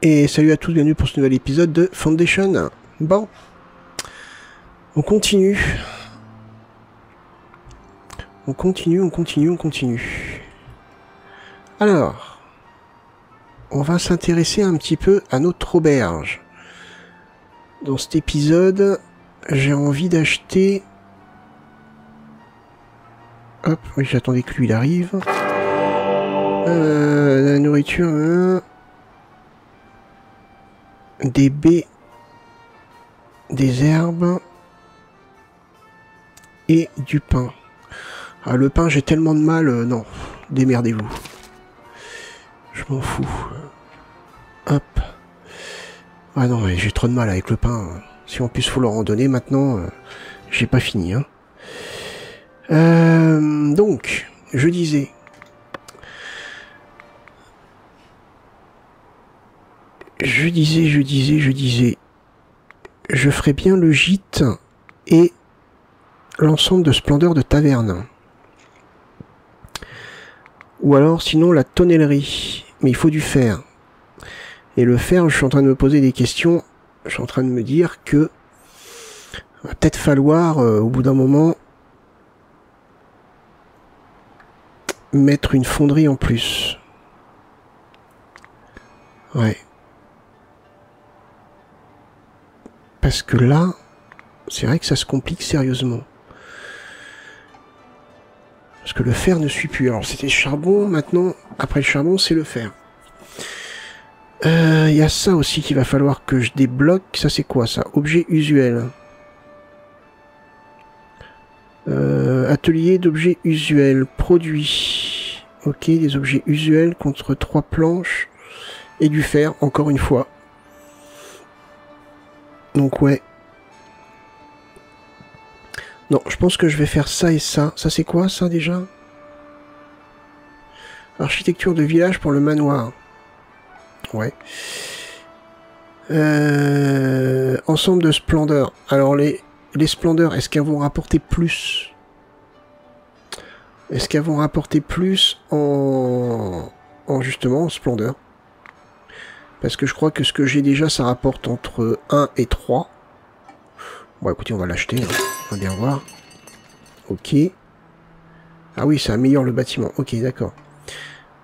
Et salut à tous, bienvenue pour ce nouvel épisode de Foundation. Bon, on continue. On continue. Alors, on va s'intéresser un petit peu à notre auberge. Dans cet épisode, j'ai envie d'acheter... Hop, oui, j'attendais que lui il arrive. La nourriture... des baies, des herbes et du pain. Ah, le pain, j'ai tellement de mal, non, démerdez-vous. Je m'en fous. Hop. Ah non, mais j'ai trop de mal avec le pain. Si en plus faut leur en donner maintenant, j'ai pas fini. Hein. Donc, je disais... Je ferais bien le gîte et l'ensemble de splendeur de taverne. Ou alors, sinon, la tonnellerie. Mais il faut du fer. Et le fer, je suis en train de me poser des questions. Je suis en train de me dire que va peut-être falloir, au bout d'un moment, mettre une fonderie en plus. Ouais. Parce que là, c'est vrai que ça se complique sérieusement. Parce que le fer ne suit plus. Alors c'était le charbon, maintenant, après le charbon, c'est le fer. Il y a ça aussi qu'il va falloir que je débloque. Ça c'est quoi ça? Objet usuel. Atelier d'objets usuels. Produits. Ok, des objets usuels contre 3 planches et du fer, encore une fois. Donc ouais. Non, je pense que je vais faire ça et ça. Ça c'est quoi ça déjà? Architecture de village pour le manoir. Ouais. Ensemble de splendeur. Alors les splendeurs, est-ce qu'elles vont rapporter plus? Est-ce qu'elles vont rapporter plus en justement en splendeur? Parce que je crois que ce que j'ai déjà, ça rapporte entre 1 et 3. Bon, écoutez, on va l'acheter. Hein. On va bien voir. Ok. Ah oui, ça améliore le bâtiment. Ok, d'accord.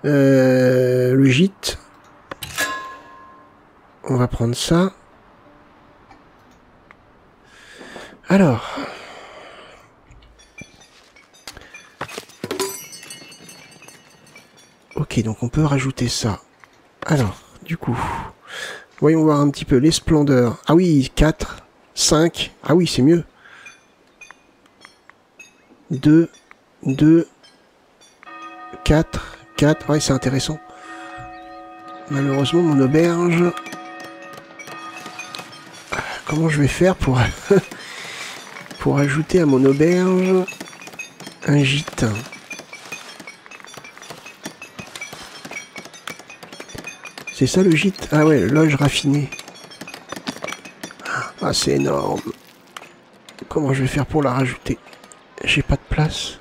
Le gîte. On va prendre ça. Alors. Ok, donc on peut rajouter ça. Alors, du coup, voyons voir un petit peu les splendeurs. Ah oui, 4, 5. Ah oui, c'est mieux. 2, 4. Ouais, c'est intéressant. Malheureusement, mon auberge... Comment je vais faire pour... pour ajouter à mon auberge un gîte? C'est ça le gîte? Ah ouais, loge raffinée. Ah, c'est énorme. Comment je vais faire pour la rajouter? J'ai pas de place.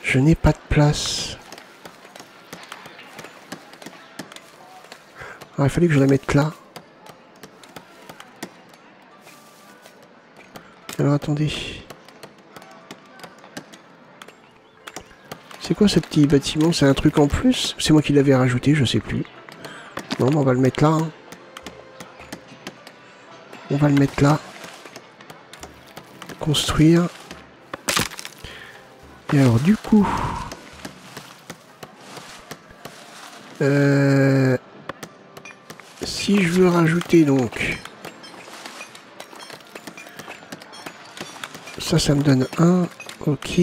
Je n'ai pas de place. Ah, il fallait que je la mette là. Alors attendez. C'est quoi ce petit bâtiment? C'est un truc en plus? C'est moi qui l'avais rajouté, je sais plus. Non, mais on va le mettre là. Hein. On va le mettre là. Construire. Et alors du coup... si je veux rajouter donc... Ça me donne 1. Ok.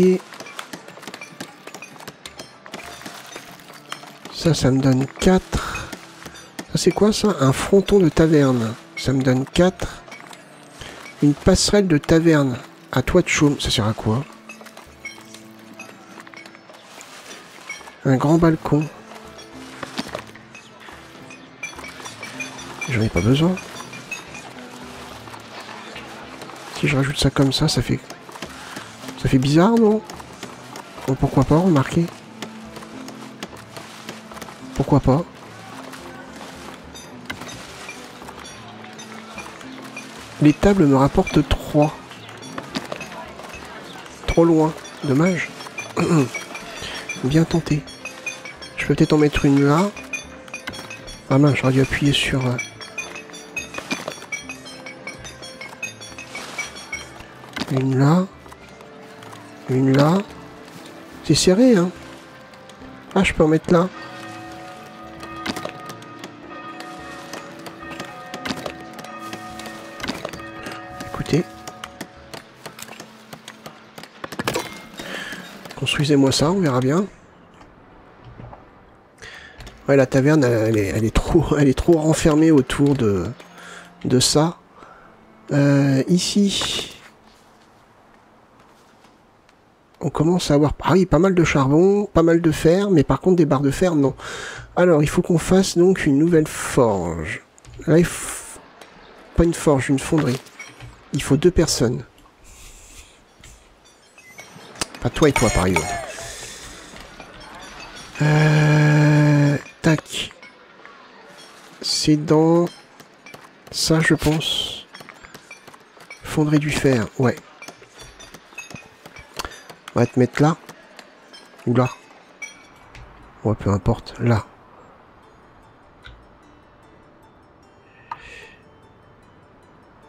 Ça me donne 4. Ça c'est quoi ça? Un fronton de taverne. Ça me donne 4. Une passerelle de taverne. À toit de chaume. Ça sert à quoi? Un grand balcon. J'en ai pas besoin. Si je rajoute ça comme ça fait bizarre, non? Bon, pourquoi pas, remarquez. pourquoi pas. Les tables me rapportent 3. Trop loin. Dommage. Bien tenté. Je peux peut-être en mettre une là. Ah mince, j'aurais dû appuyer sur... Une là. Une là. C'est serré, hein. Ah, je peux en mettre là. Écoutez. Construisez-moi ça, on verra bien. Ouais, la taverne, elle est trop renfermée autour de ça. Ici, on commence à avoir, ah oui, pas mal de charbon, pas mal de fer, mais par contre des barres de fer, non. Alors, il faut qu'on fasse donc une nouvelle forge. Là, il faut... Pas une forge, une fonderie. Il faut 2 personnes. Pas toi et toi, par exemple. Tac. C'est dans... Ça, je pense. Fonderie du fer, ouais. On va te mettre là. Ou là. Ouais, peu importe. Là.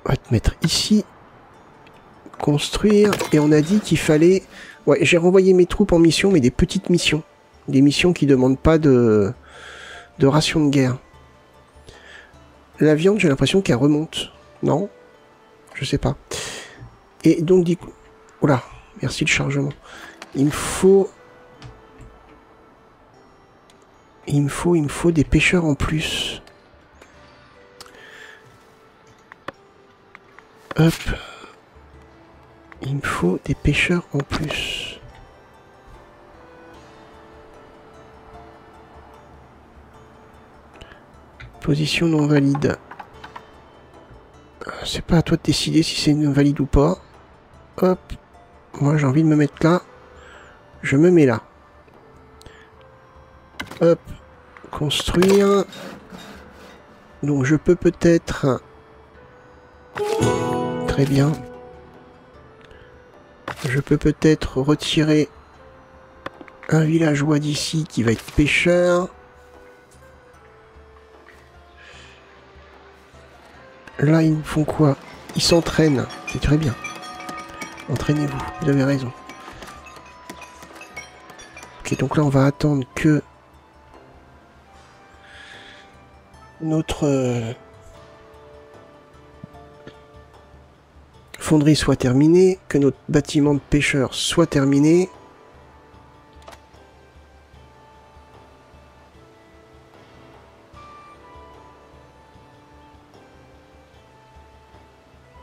On va te mettre ici. Construire. Et on a dit qu'il fallait... Ouais, j'ai renvoyé mes troupes en mission, mais des petites missions. Des missions qui demandent pas de ration de guerre. La viande, j'ai l'impression qu'elle remonte. Non? Je sais pas. Et donc, du coup... Oula, merci le chargement. Il me faut des pêcheurs en plus. Hop. Il me faut des pêcheurs en plus. Position non valide. C'est pas à toi de décider si c'est non valide ou pas. Hop. Moi j'ai envie de me mettre là. Je me mets là. Hop. Construire. Donc je peux peut-être... Très bien. Je peux peut-être retirer un villageois d'ici qui va être pêcheur. Là, ils font quoi? Ils s'entraînent. C'est très bien. Entraînez-vous. Vous avez raison. Ok, donc là, on va attendre que notre fonderie soit terminée, que notre bâtiment de pêcheurs soit terminé.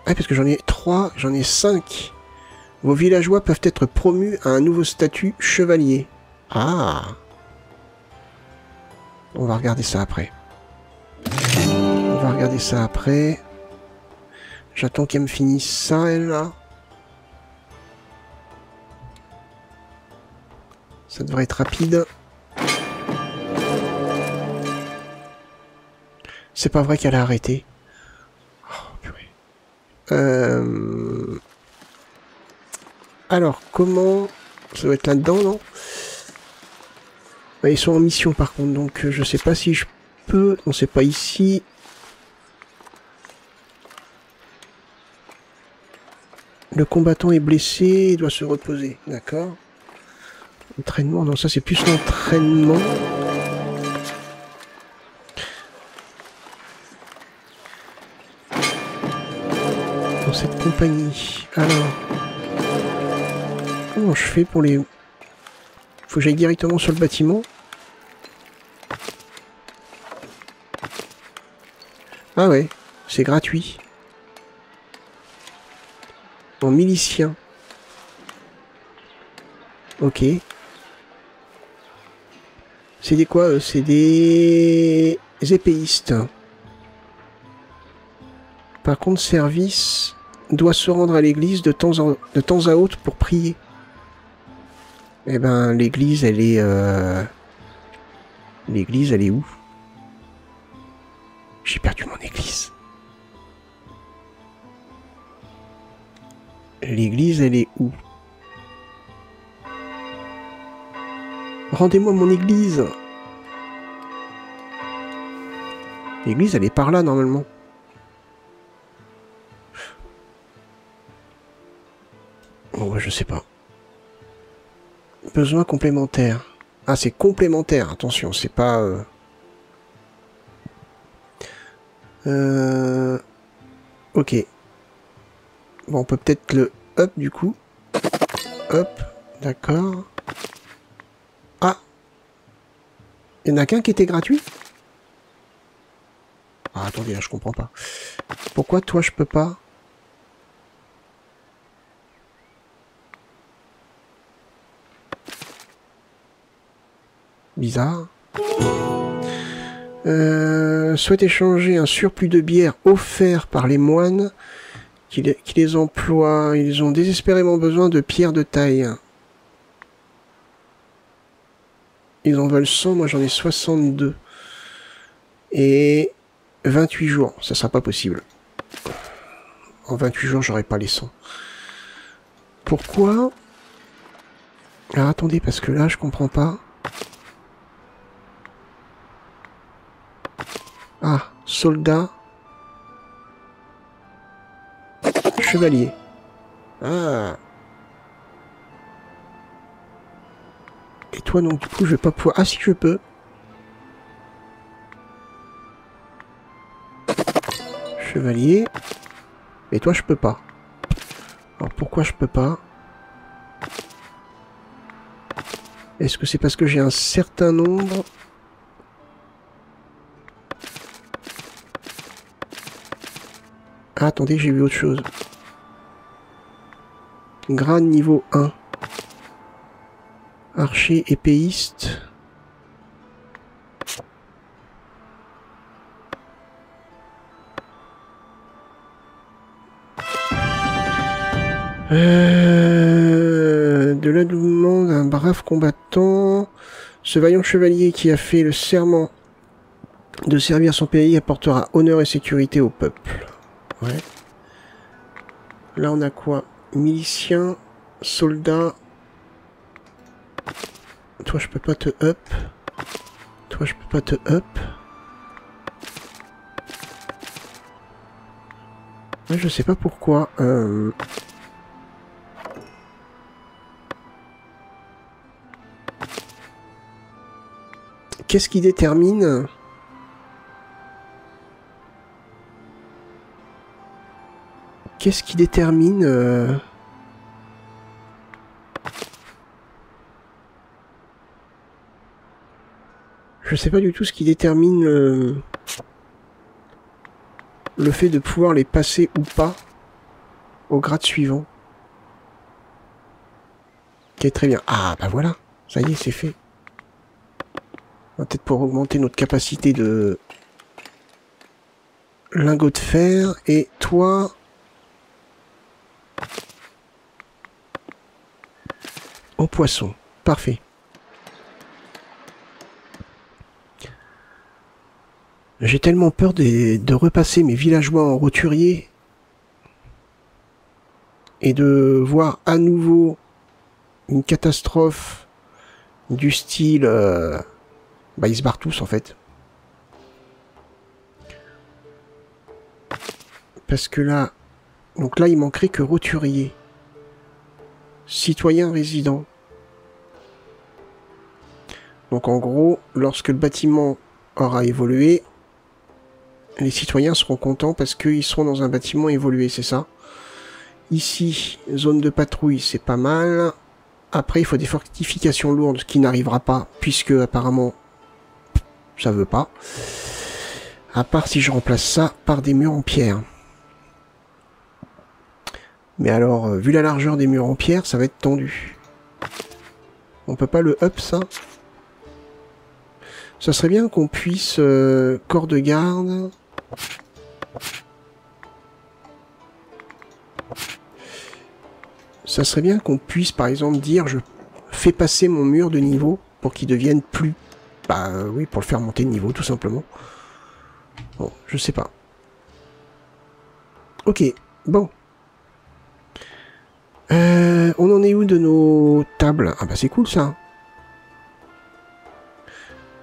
Ah, parce que j'en ai 3, j'en ai 5. Vos villageois peuvent être promus à un nouveau statut chevalier. Ah! On va regarder ça après. On va regarder ça après. J'attends qu'elle me finisse ça, elle, là. Ça devrait être rapide. C'est pas vrai qu'elle a arrêté. Alors, comment... Ça doit être là-dedans, non? Ils sont en mission, par contre, donc je sais pas si je peux... Non, c'est pas ici. Le combattant est blessé, il doit se reposer. D'accord. Entraînement, non, ça c'est plus l'entraînement. Dans cette compagnie. Alors... Comment je fais pour les... Faut que j'aille directement sur le bâtiment. Ah ouais, c'est gratuit. En milicien. Ok. C'est des quoi? C'est des épéistes. Par contre, service doit se rendre à l'église de temps à autre pour prier. Eh ben, l'église, elle est... L'église, elle est où? J'ai perdu mon église. L'église, elle est où? Rendez-moi mon église. L'église, elle est par là, normalement. Bon, bah, je sais pas. Besoin complémentaire. Ah, c'est complémentaire, attention, c'est pas... Ok. Bon, on peut peut-être le up, du coup. Hop, d'accord. Ah! Il y en a qu'un qui était gratuit? Ah, attendez, là, je comprends pas. Pourquoi toi, je peux pas? Bizarre. Souhaite échanger un surplus de bière offert par les moines qui les emploient. Ils ont désespérément besoin de pierres de taille. Ils en veulent 100, moi j'en ai 62. Et 28 jours, ça sera pas possible. En 28 jours, j'aurai pas les 100. Pourquoi? Alors attendez, parce que là, je comprends pas. Ah, soldat. Chevalier. Ah. Et toi, donc, du coup, je vais pas pouvoir... Ah, si, je peux. Chevalier. Et toi, je peux pas. Alors, pourquoi je peux pas? Est-ce que c'est parce que j'ai un certain nombre... Ah, attendez, j'ai vu autre chose. Grade niveau 1. Archer épéiste. De l'adoubement d'un brave combattant. Ce vaillant chevalier qui a fait le serment de servir son pays apportera honneur et sécurité au peuple. Ouais. Là, on a quoi? Milicien, soldat. Toi, je peux pas te up. Toi, je peux pas te up. Ouais, je sais pas pourquoi. Qu'est-ce qui détermine... Qu'est-ce qui détermine... Je sais pas du tout ce qui détermine le fait de pouvoir les passer ou pas au grade suivant. Ok, très bien. Ah, bah voilà. Ça y est, c'est fait. On va peut-être pouvoir augmenter notre capacité de lingot de fer. Et toi... Au poisson. Parfait. J'ai tellement peur de repasser mes villageois en roturier et de voir à nouveau une catastrophe du style... bah, ils se barrent tous, en fait. Parce que là... Donc là, il manquerait que roturier. Citoyen résident. Donc en gros, lorsque le bâtiment aura évolué, les citoyens seront contents parce qu'ils seront dans un bâtiment évolué, c'est ça. Ici, zone de patrouille, c'est pas mal. Après, il faut des fortifications lourdes, ce qui n'arrivera pas, puisque apparemment, ça veut pas. À part si je remplace ça par des murs en pierre. Mais alors, vu la largeur des murs en pierre, ça va être tendu. On peut pas le up, ça? Ça serait bien qu'on puisse... corps de garde... Ça serait bien qu'on puisse, par exemple, dire je fais passer mon mur de niveau pour qu'il devienne plus Bah oui, pour le faire monter de niveau, tout simplement. Bon, je sais pas. Ok, bon. On en est où de nos tables? Ah bah c'est cool ça.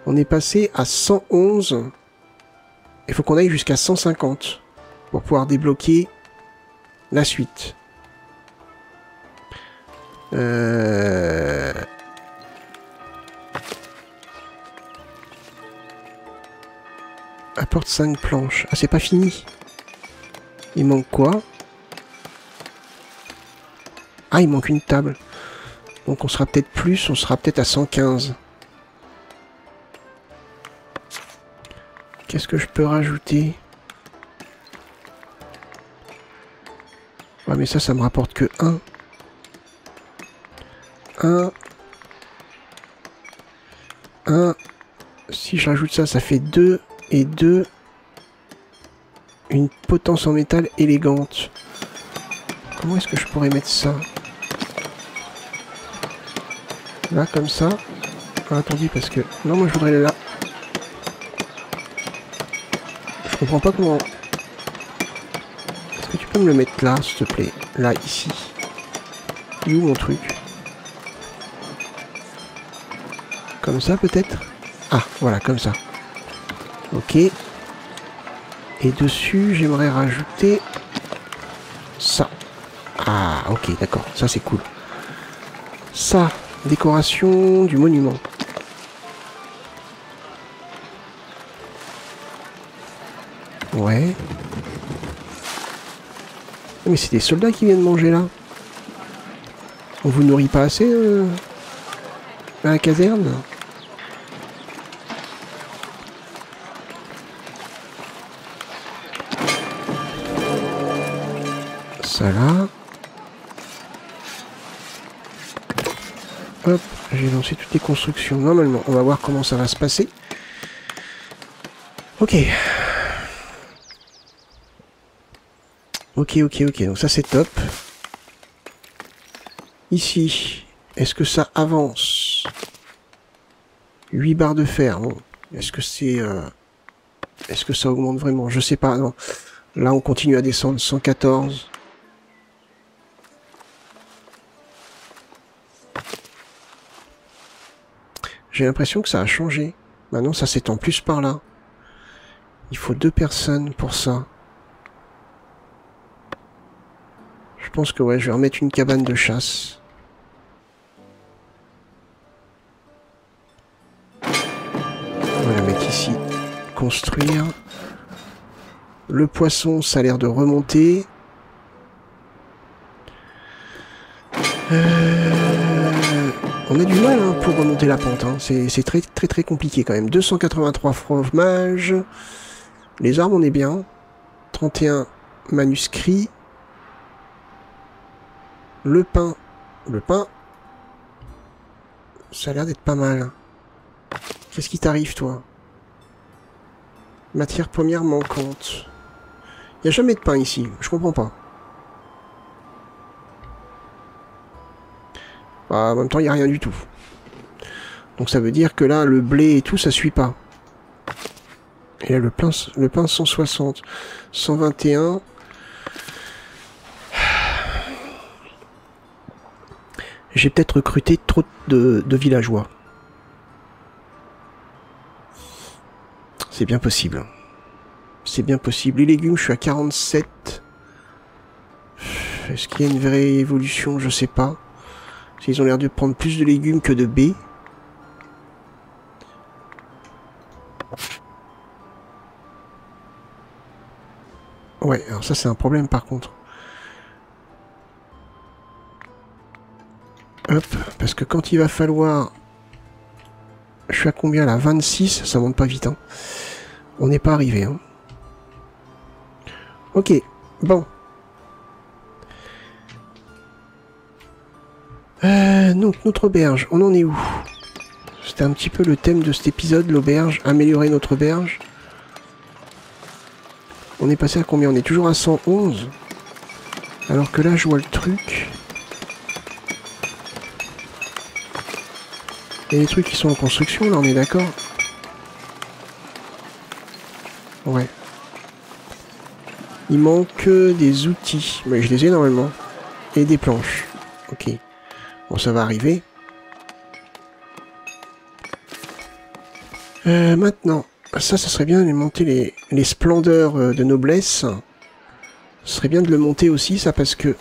On est passé à 111. Il faut qu'on aille jusqu'à 150 pour pouvoir débloquer la suite. Apporte 5 planches. Ah, c'est pas fini. Il manque quoi? Ah, il manque une table. Donc on sera peut-être plus, on sera peut-être à 115. Qu'est-ce que je peux rajouter? Ouais, mais ça me rapporte que 1. 1. Si je rajoute ça, ça fait 2. Et 2. Une potence en métal élégante. Comment est-ce que je pourrais mettre ça? Là, comme ça. Ah, attendez, parce que... Non, moi, je voudrais là. Je comprends pas comment... Est-ce que tu peux me le mettre là, s'il te plaît? Là, ici. Il est où mon truc? Comme ça, peut-être? Ah, voilà, comme ça. Ok. Et dessus, j'aimerais rajouter... ça. Ah, ok, d'accord. Ça, c'est cool. Ça, décoration du monument. Ouais. Mais c'est des soldats qui viennent manger, là. On vous nourrit pas assez, à la caserne? Ça, là. Hop, j'ai lancé toutes les constructions normalement. On va voir comment ça va se passer. Ok. Ok, donc ça c'est top. Ici, est-ce que ça avance? 8 barres de fer, bon. Est-ce que c'est... Est-ce que ça augmente vraiment? Je sais pas, non. Là, on continue à descendre, 114. J'ai l'impression que ça a changé. Maintenant, ça s'étend plus par là. Il faut 2 personnes pour ça. Je pense que ouais, je vais remettre une cabane de chasse. On va la mettre ici. Construire. Le poisson, ça a l'air de remonter. On a du mal hein, pour remonter la pente. Hein. C'est très compliqué quand même. 283 fromages. Les armes, on est bien. 31 manuscrits. Le pain. Le pain. Ça a l'air d'être pas mal. Qu'est-ce qui t'arrive, toi? Matière première manquante. Il n'y a jamais de pain ici. Je comprends pas. Bah, en même temps, il n'y a rien du tout. Donc ça veut dire que là, le blé et tout, ça suit pas. Et là, le pain 160. 121. J'ai peut-être recruté trop de villageois. C'est bien possible. C'est bien possible. Les légumes, je suis à 47. Est-ce qu'il y a une vraie évolution? Je sais pas. Ils ont l'air de prendre plus de légumes que de baies. Ouais, alors ça c'est un problème par contre. Hop, parce que quand il va falloir... Je suis à combien là? 26, ça monte pas vite. Hein. On n'est pas arrivé. Hein. Ok, bon. Donc notre auberge, on en est où? C'était un petit peu le thème de cet épisode, l'auberge, améliorer notre auberge. On est passé à combien? On est toujours à 111. Alors que là, je vois le truc. Il y a des trucs qui sont en construction, là, on est d'accord? Ouais. Il manque des outils. Mais je les ai normalement. Et des planches. Ok. Bon, ça va arriver. Maintenant, ça serait bien de monter les splendeurs de noblesse. Ce serait bien de le monter aussi, ça, parce que...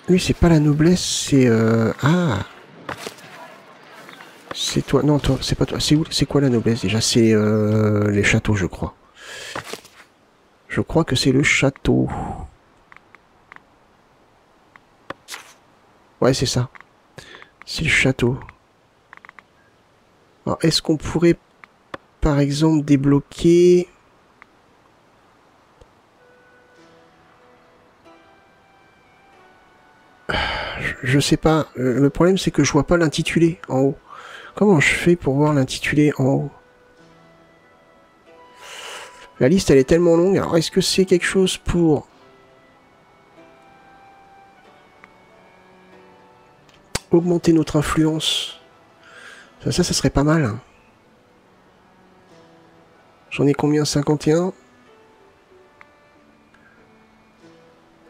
Lui, c'est pas la noblesse, c'est... Ah! C'est toi. Non, toi, c'est pas toi. C'est où? C'est quoi la noblesse, déjà? C'est les châteaux, je crois. Je crois que c'est le château. Ouais, c'est ça. C'est le château. Alors, est-ce qu'on pourrait, par exemple, débloquer... Je sais pas. Le problème, c'est que je vois pas l'intitulé en haut. Comment je fais pour voir l'intitulé en haut? La liste, elle est tellement longue. Alors, est-ce que c'est quelque chose pour... augmenter notre influence? Ça serait pas mal. J'en ai combien? 51?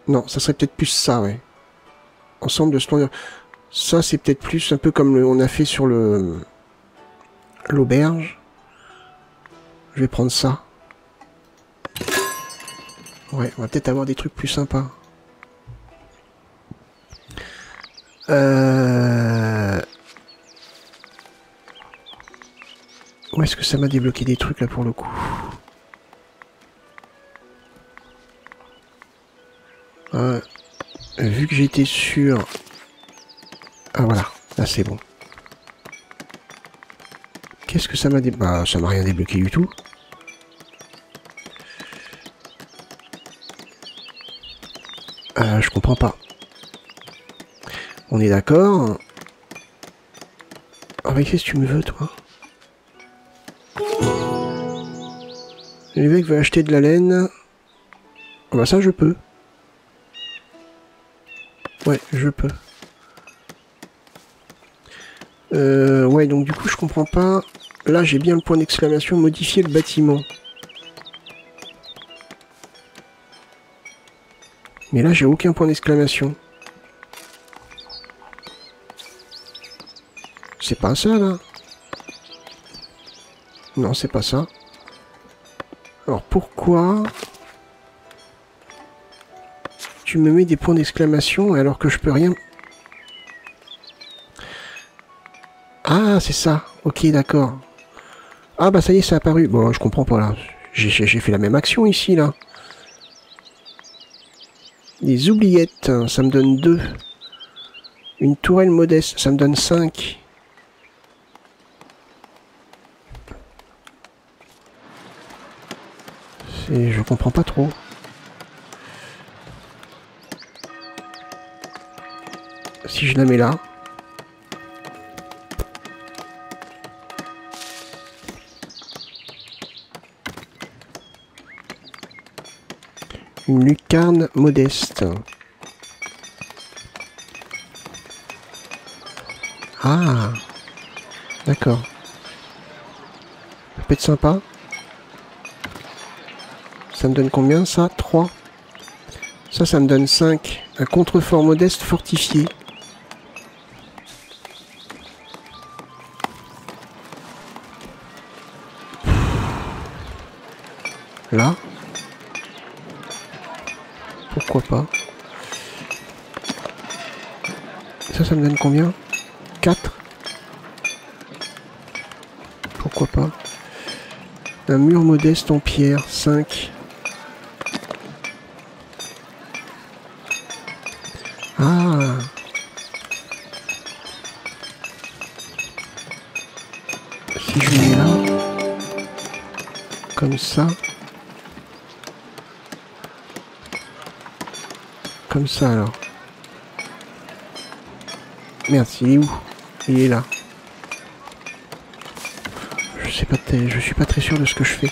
Non, ça serait peut-être plus ça, ouais. Ensemble de splendeur. Ça, c'est peut-être plus un peu comme on a fait sur l'auberge. Je vais prendre ça. Ouais, on va peut-être avoir des trucs plus sympas. Où est-ce que ça m'a débloqué des trucs là pour le coup? Vu que j'étais sur... Ah voilà, là c'est bon. Qu'est-ce que ça m'a débloqué? Bah ça m'a rien débloqué du tout. Je comprends pas. On est d'accord. Ah mais qu'est-ce que tu me veux toi? L'évêque veut acheter de la laine. Ah bah ça je peux. Ouais, je peux. Ouais, donc du coup je comprends pas. Là j'ai bien le point d'exclamation, modifier le bâtiment. Mais là j'ai aucun point d'exclamation. C'est pas ça là? Non, c'est pas ça. Alors pourquoi tu me mets des points d'exclamation alors que je peux rien? Ah, c'est ça. Ok, d'accord. Ah bah ça y est, c'est apparu. Bon, je comprends pas là. J'ai fait la même action ici là. Des oubliettes, ça me donne 2. Une tourelle modeste, ça me donne 5. Je comprends pas trop. Si je la mets là. Une lucarne modeste. Ah, d'accord. Ça peut être sympa. Ça me donne combien ça? 3. Ça me donne 5. Un contrefort modeste fortifié. Là. Pourquoi pas? Ça me donne combien? 4. Pourquoi pas? Un mur modeste en pierre, 5. Ah. Si je mets là, comme ça. Comme ça alors. Merde, il est où? Il est là. Je suis pas très sûr de ce que je fais.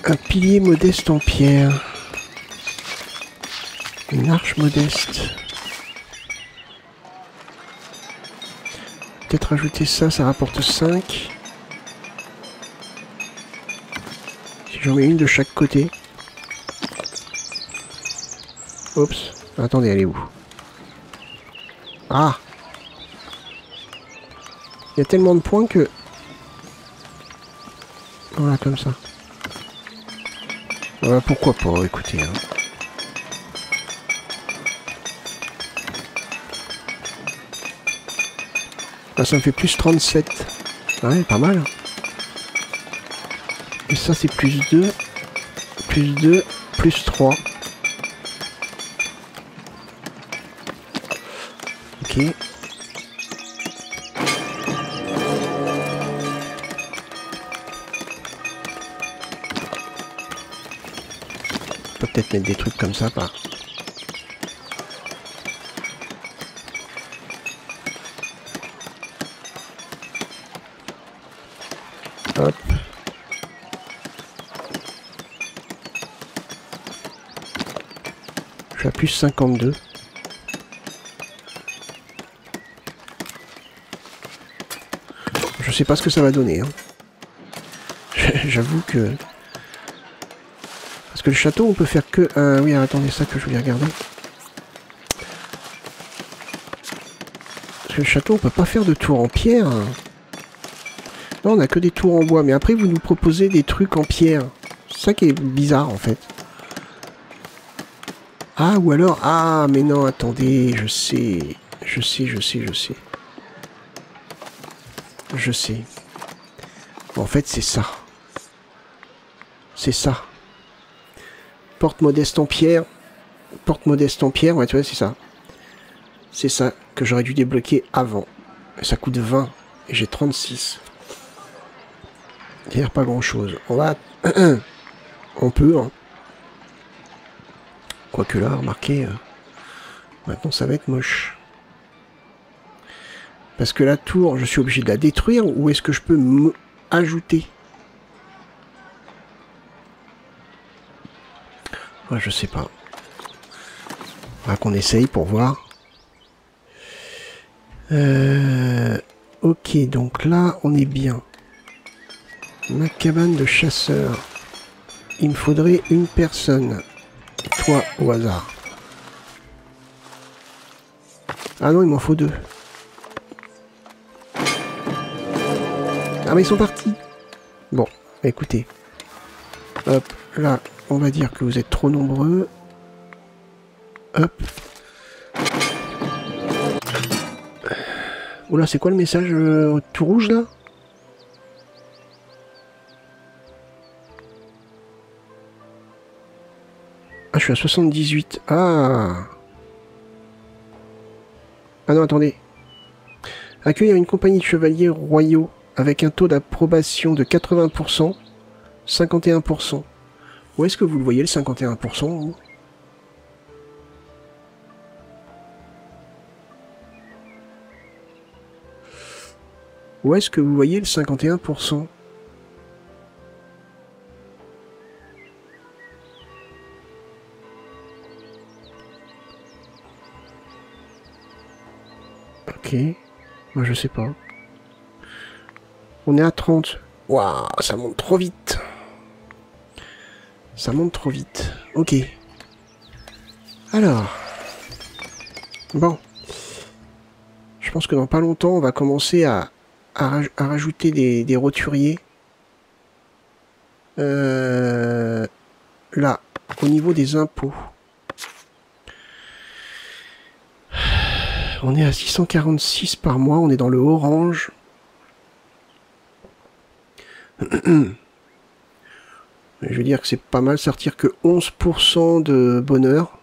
Un pilier modeste en pierre. Une arche modeste. peut-être rajouter ça, ça rapporte 5. Si j'en mets une de chaque côté. Oups. Attendez, elle est où? Ah! Il y a tellement de points que... Voilà, comme ça. Voilà, pourquoi pas, écoutez. Hein. Là, ça me fait plus 37. Ouais, pas mal. Et ça, c'est plus 2. Plus 2. Plus 3. Ok. Peut-être mettre des trucs comme ça, pas. Hop. Je suis à plus 52. Je sais pas ce que ça va donner. Hein. J'avoue que... Parce que le château, on peut faire que... oui, attendez, ça que je voulais regarder. Parce que le château, on peut pas faire de tour en pierre. Non, on a que des tours en bois. Mais après, vous nous proposez des trucs en pierre. C'est ça qui est bizarre, en fait. Ah, ou alors... Ah, mais non, attendez, je sais. Je sais. Je sais. En fait, c'est ça. C'est ça. Porte modeste en pierre. Porte modeste en pierre, ouais, tu vois, c'est ça. C'est ça que j'aurais dû débloquer avant. Et ça coûte 20. Et j'ai 36. C'est-à-dire pas grand-chose. On va... On peut, hein. Quoique là, remarquez... Maintenant, ça va être moche. Parce que la tour, je suis obligé de la détruire, ou est-ce que je peux ajouter? Ouais, je sais pas. Faudra qu'on essaye pour voir. Ok, donc là, on est bien. Ma cabane de chasseur. Il me faudrait une personne. Toi, au hasard. Ah non, il m'en faut 2. Ah mais ils sont partis. Bon, écoutez. Hop, là, on va dire que vous êtes trop nombreux. Hop. Oula, c'est quoi le message tout rouge là? Ah, je suis à 78. Ah. Ah non, attendez. Accueillir une compagnie de chevaliers royaux avec un taux d'approbation de 80%, 51%. Où est-ce que vous le voyez, le 51%? Où est-ce que vous voyez le 51%? Ok. Moi, je sais pas. On est à 30. Waouh, ça monte trop vite. Ça monte trop vite. Ok. Alors. Bon. Je pense que dans pas longtemps, on va commencer à rajouter des roturiers. Là, au niveau des impôts. On est à 646 par mois, on est dans le orange. Je veux dire que c'est pas mal, ça retire que 11% de bonheur.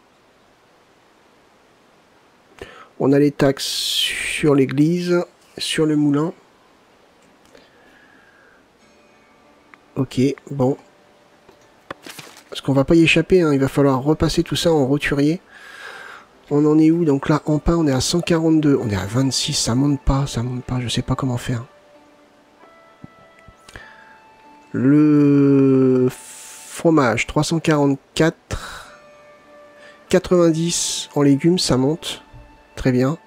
On a les taxes sur l'église, sur le moulin. Ok, bon. Parce qu'on va pas y échapper, hein, il va falloir repasser tout ça en roturier. On en est où? Donc là, en pain, on est à 142. On est à 26, ça monte pas, je sais pas comment faire. Le fromage, 344. 90 en légumes, ça monte. Très bien.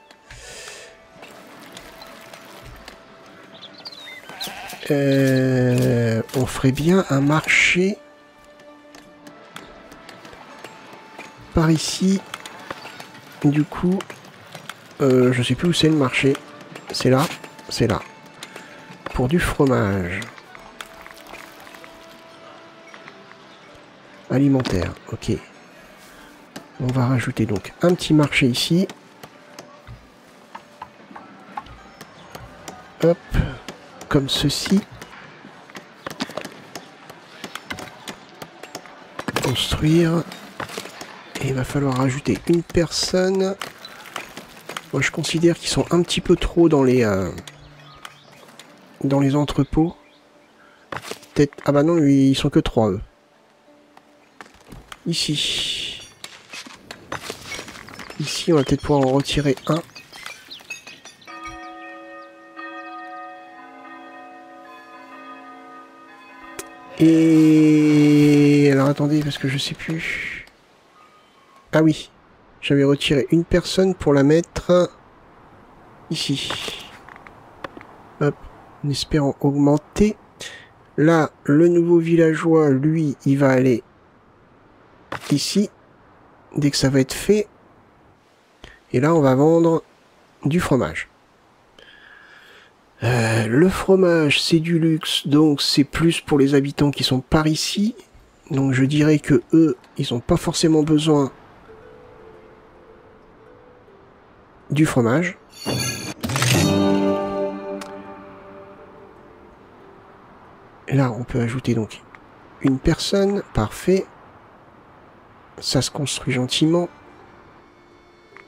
On ferait bien un marché par ici. Du coup, je sais plus où c'est le marché. C'est là, c'est là. Pour du fromage. Alimentaire, ok. On va rajouter donc un petit marché ici. Hop, comme ceci. Construire. Et il va falloir rajouter une personne. Moi je considère qu'ils sont un petit peu trop dans les entrepôts. Peut-être. Ah bah non, ils sont que 3 eux. Ici. Ici on va peut-être pouvoir en retirer un. Et alors attendez parce que je sais plus. Ah oui, j'avais retiré une personne pour la mettre ici. Hop, en espérant augmenter. Là, le nouveau villageois, lui, il va aller ici. Dès que ça va être fait. Et là, on va vendre du fromage. Le fromage, c'est du luxe, donc c'est plus pour les habitants qui sont par ici. Donc je dirais que eux, ils n'ont pas forcément besoin du fromage. Et là, on peut ajouter donc une personne. Parfait. Ça se construit gentiment.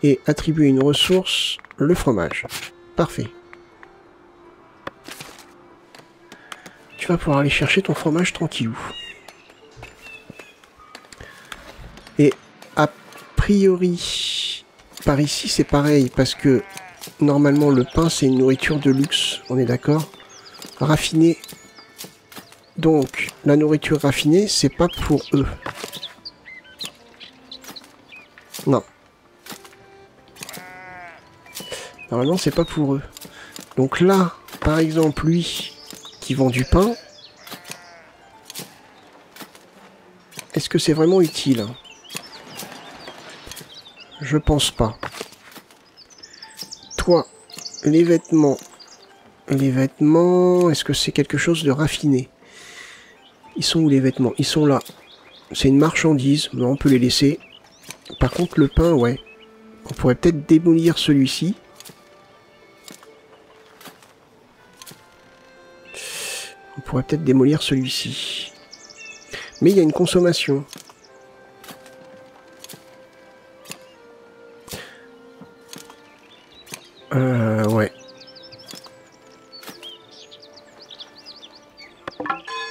Et attribuer une ressource, le fromage. Parfait. Tu vas pouvoir aller chercher ton fromage tranquillou. Et a priori, par ici c'est pareil, parce que normalement le pain c'est une nourriture de luxe, on est d'accord? Raffinée. Donc la nourriture raffinée c'est pas pour eux. Non. Normalement c'est pas pour eux. Donc là, par exemple, lui qui vend du pain, est-ce que c'est vraiment utile? Je pense pas. Toi, les vêtements, est-ce que c'est quelque chose de raffiné? Ils sont où les vêtements? Ils sont là. C'est une marchandise, mais on peut les laisser. Par contre, le pain, ouais. On pourrait peut-être démolir celui-ci. On pourrait peut-être démolir celui-ci. Mais il y a une consommation. Ouais.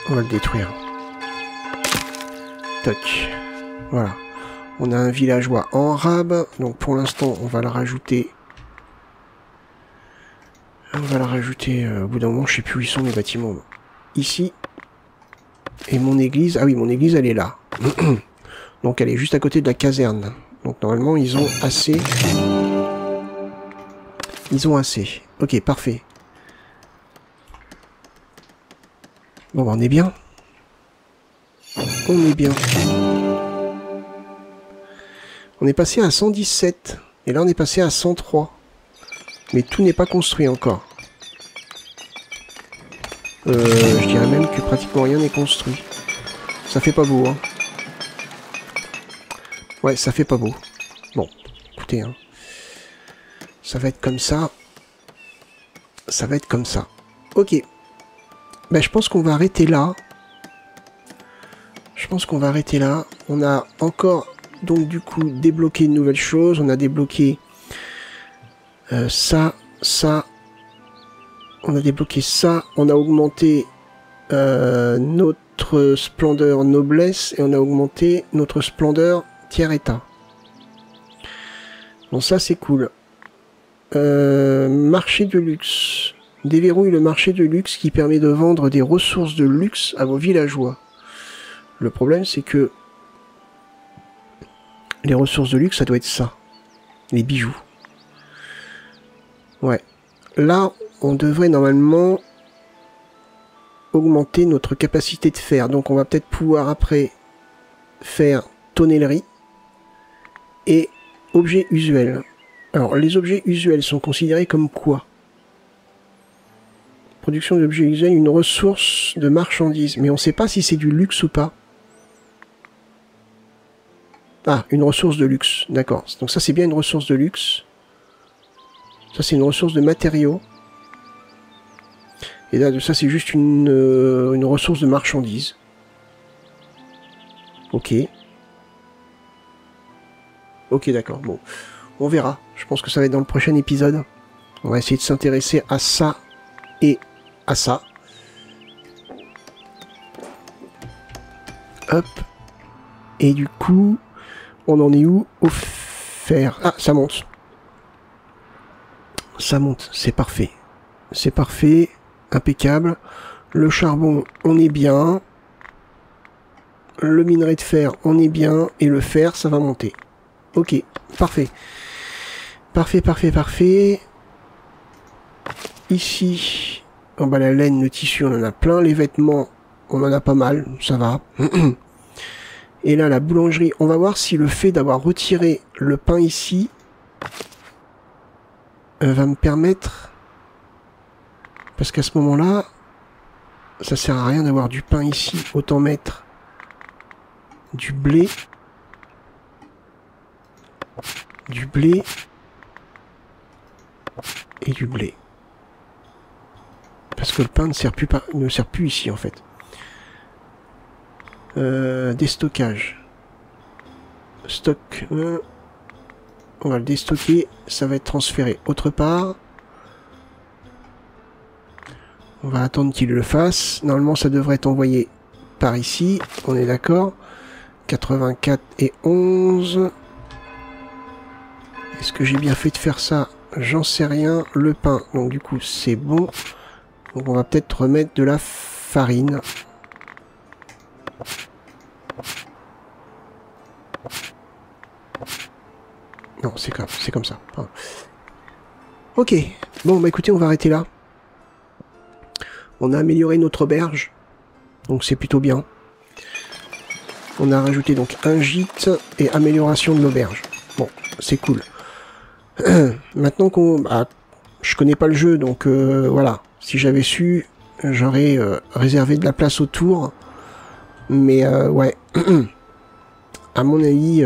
On va le détruire. Toc. Voilà. On a un villageois en rab. Donc pour l'instant, on va le rajouter. On va le rajouter au bout d'un moment. Je sais plus où ils sont les bâtiments. Ici. Et mon église. Ah oui, mon église, elle est là. Donc elle est juste à côté de la caserne. Donc normalement, ils ont assez. Ils ont assez. Ok, parfait. Bon, bah, on est bien. On est bien. On est passé à 117. Et là, on est passé à 103. Mais tout n'est pas construit encore. Je dirais même que pratiquement rien n'est construit. Ça fait pas beau, hein. Ouais, ça fait pas beau. Bon, écoutez, hein. Ça va être comme ça. Ça va être comme ça. Ok. Ben, je pense qu'on va arrêter là. Je pense qu'on va arrêter là. On a encore, donc du coup, débloqué une nouvelle chose. On a débloqué ça. On a débloqué ça. On a augmenté notre splendeur noblesse. Et on a augmenté notre splendeur tiers-état. Bon, ça c'est cool. Marché de luxe. Déverrouille le marché de luxe qui permet de vendre des ressources de luxe à vos villageois. Le problème c'est que les ressources de luxe ça doit être ça. Les bijoux. Ouais. Là on devrait normalement augmenter notre capacité de fer. Donc on va peut-être pouvoir après faire tonnellerie et objets usuels. Alors les objets usuels sont considérés comme quoi? Production d'objets usuels, une ressource de marchandises. Mais on ne sait pas si c'est du luxe ou pas. Ah, une ressource de luxe, d'accord. Donc ça c'est bien une ressource de luxe. Ça c'est une ressource de matériaux. Et là, ça c'est juste une ressource de marchandises. Ok. Ok, d'accord, bon. On verra. Je pense que ça va être dans le prochain épisode. On va essayer de s'intéresser à ça et à ça. Hop. Et du coup, on en est où? Au fer. Ah, ça monte. Ça monte, c'est parfait. C'est parfait, impeccable. Le charbon, on est bien. Le minerai de fer, on est bien. Et le fer, ça va monter. Ok, parfait. Parfait, parfait, parfait. Ici, en bas la laine, le tissu, on en a plein. Les vêtements, on en a pas mal, ça va. Et là, la boulangerie, on va voir si le fait d'avoir retiré le pain ici va me permettre... Parce qu'à ce moment-là, ça sert à rien d'avoir du pain ici. Autant mettre du blé. Du blé. Et du blé. Parce que le pain ne sert plus ici, en fait. Déstockage. Stock. On va le déstocker. Ça va être transféré autre part. On va attendre qu'il le fasse. Normalement, ça devrait être envoyé par ici. On est d'accord. 84 et 11. Est-ce que j'ai bien fait de faire ça? J'en sais rien. Le pain, donc du coup, c'est bon. Donc on va peut-être remettre de la farine. Non, c'est comme ça. Ah. Ok. Bon, bah écoutez, on va arrêter là. On a amélioré notre auberge. Donc c'est plutôt bien. On a rajouté donc un gîte et amélioration de l'auberge. Bon, c'est cool. Maintenant qu'on... Bah, je connais pas le jeu, donc voilà. Si j'avais su, j'aurais réservé de la place autour. Mais ouais. À mon avis,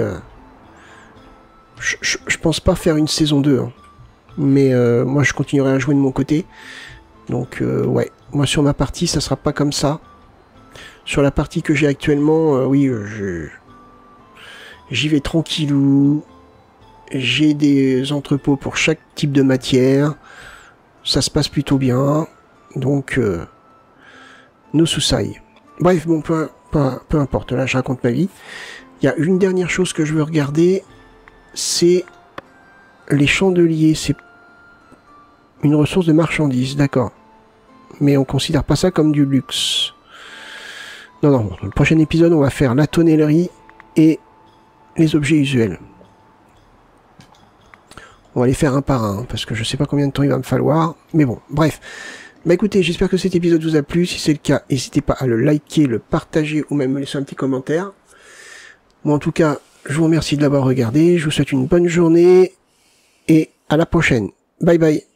je pense pas faire une saison 2. Hein. Mais moi, je continuerai à jouer de mon côté. Donc ouais. Moi, sur ma partie, ça sera pas comme ça. Sur la partie que j'ai actuellement, oui, j'y vais tranquillou. J'ai des entrepôts pour chaque type de matière. Ça se passe plutôt bien. Donc, no soucis. Bref, bon, peu importe. Là, je raconte ma vie. Il y a une dernière chose que je veux regarder. C'est les chandeliers. C'est une ressource de marchandises, d'accord. Mais on considère pas ça comme du luxe. Non, non, dans le prochain épisode, on va faire la tonnellerie et les objets usuels. On va les faire un par un, parce que je sais pas combien de temps il va me falloir. Mais bon, bref. Bah écoutez, j'espère que cet épisode vous a plu. Si c'est le cas, n'hésitez pas à le liker, le partager ou même me laisser un petit commentaire. Moi, en tout cas, je vous remercie de l'avoir regardé. Je vous souhaite une bonne journée et à la prochaine. Bye bye.